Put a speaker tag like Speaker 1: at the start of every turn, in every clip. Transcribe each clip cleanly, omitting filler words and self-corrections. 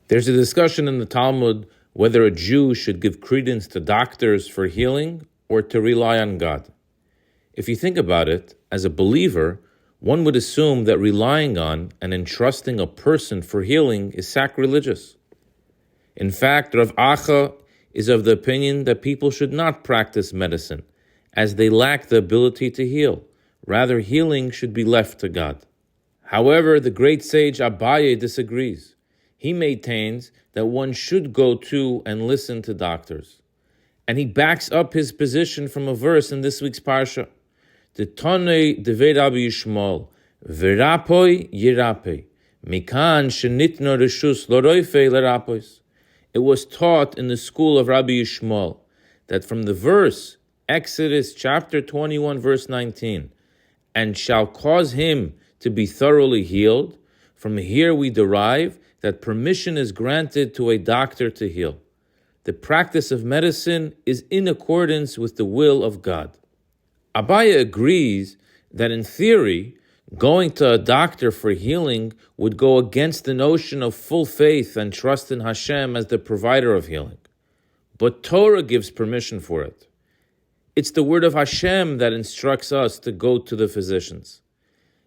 Speaker 1: There's a discussion in the Talmud whether a Jew should give credence to doctors for healing or to rely on God. If you think about it, as a believer, one would assume that relying on and entrusting a person for healing is sacrilegious. In fact, Rav Ach is of the opinion that people should not practice medicine, as they lack the ability to heal. Rather, healing should be left to God. However, the great sage Abaye disagrees. He maintains that one should go to and listen to doctors. And he backs up his position from a verse in this week's parsha. The Tonei Devei Rabbi Yishmael, V'rapoi Yirapei, Mikan Shenitno Reshus Loroifei Lerapois. It was taught in the school of Rabbi Yishmael that from the verse, Exodus chapter 21, verse 19, and shall cause him to be thoroughly healed, from here we derive that permission is granted to a doctor to heal. The practice of medicine is in accordance with the will of God. Abaye agrees that in theory, going to a doctor for healing would go against the notion of full faith and trust in Hashem as the provider of healing. But Torah gives permission for it. It's the word of Hashem that instructs us to go to the physicians.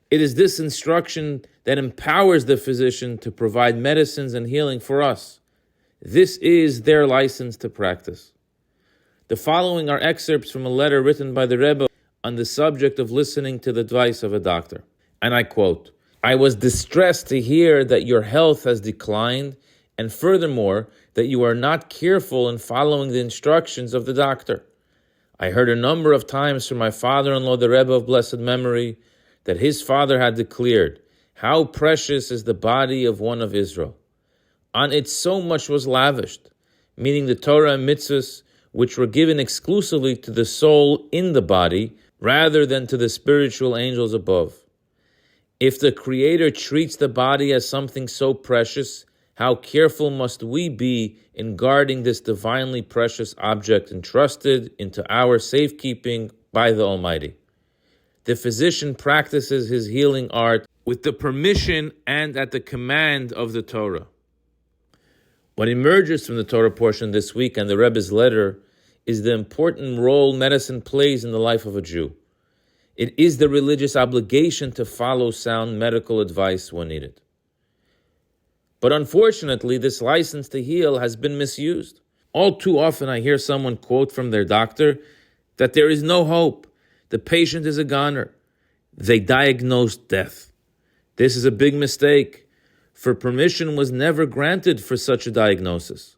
Speaker 1: It is this instruction that empowers the physician to provide medicines and healing for us. This is their license to practice. The following are excerpts from a letter written by the Rebbe on the subject of listening to the advice of a doctor. And I quote, "I was distressed to hear that your health has declined, and furthermore, that you are not careful in following the instructions of the doctor. I heard a number of times from my father-in-law, the Rebbe of blessed memory, that his father had declared, 'How precious is the body of one of Israel. On it so much was lavished,' meaning the Torah and mitzvahs, which were given exclusively to the soul in the body, rather than to the spiritual angels above. If the Creator treats the body as something so precious, how careful must we be in guarding this divinely precious object entrusted into our safekeeping by the Almighty. The physician practices his healing art with the permission and at the command of the Torah." What emerges from the Torah portion this week and the Rebbe's letter is the important role medicine plays in the life of a Jew. It is the religious obligation to follow sound medical advice when needed. But unfortunately, this license to heal has been misused. All too often I hear someone quote from their doctor that there is no hope. The patient is a goner. They diagnosed death. This is a big mistake, for permission was never granted for such a diagnosis.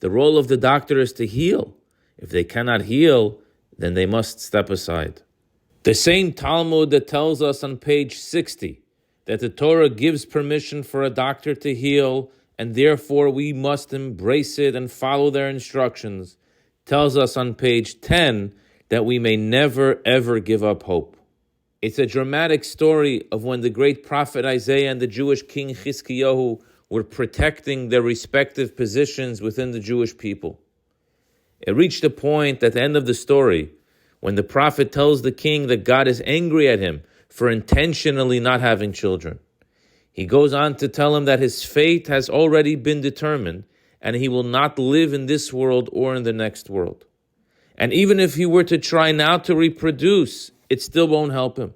Speaker 1: The role of the doctor is to heal. If they cannot heal, then they must step aside. The same Talmud that tells us on page 60 that the Torah gives permission for a doctor to heal, and therefore we must embrace it and follow their instructions, tells us on page 10 that we may never ever give up hope. It's a dramatic story of when the great prophet Isiah and the Jewish king Chizkiyahu were protecting their respective positions within the Jewish people. It reached a point at the end of the story when the prophet tells the king that God is angry at him for intentionally not having children. He goes on to tell him that his fate has already been determined and he will not live in this world or in the next world. And even if he were to try now to reproduce, it still won't help him.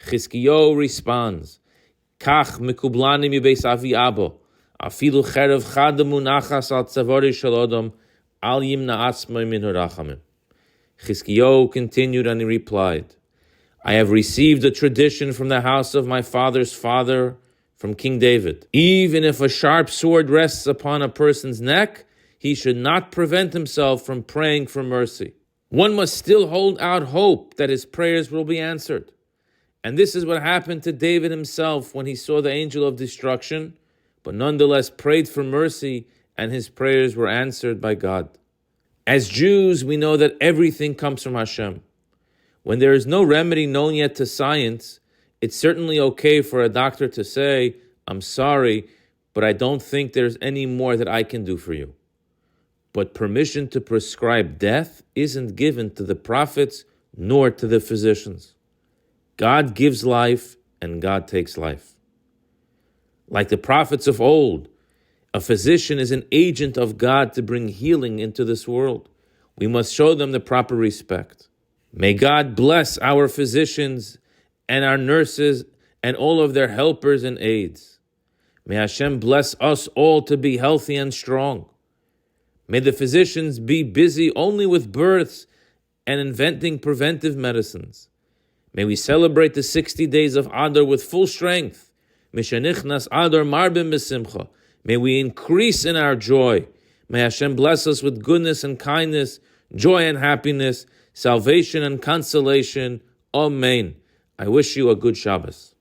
Speaker 1: Chizkiyahu responds, "Kach mikublani mi beis avi abo, afilu cherev chada munachas al tzavari shel odom, al yimna atzmai min harachamim." Chizkiyahu continued and he replied, "I have received a tradition from the house of my father's father, from King David. Even if a sharp sword rests upon a person's neck, he should not prevent himself from praying for mercy. One must still hold out hope that his prayers will be answered. And this is what happened to David himself when he saw the angel of destruction, but nonetheless prayed for mercy, and his prayers were answered by God. As Jews, we know that everything comes from Hashem. When there is no remedy known yet to science, it's certainly okay for a doctor to say, 'I'm sorry, but I don't think there's any more that I can do for you.' But permission to prescribe death isn't given to the prophets nor to the physicians. God gives life and God takes life. Like the prophets of old, A physician is an agent of God to bring healing into this world. We must show them the proper respect. May God bless our physicians and our nurses and all of their helpers and aides. May Hashem bless us all to be healthy and strong. May the physicians be busy only with births and inventing preventive medicines. May we celebrate the 60 days of Adar with full strength. Mishanichnas Adar marbim b'simcha. May we increase in our joy. May Hashem bless us with goodness and kindness, joy and happiness, salvation and consolation. Amen. I wish you a good Shabbos.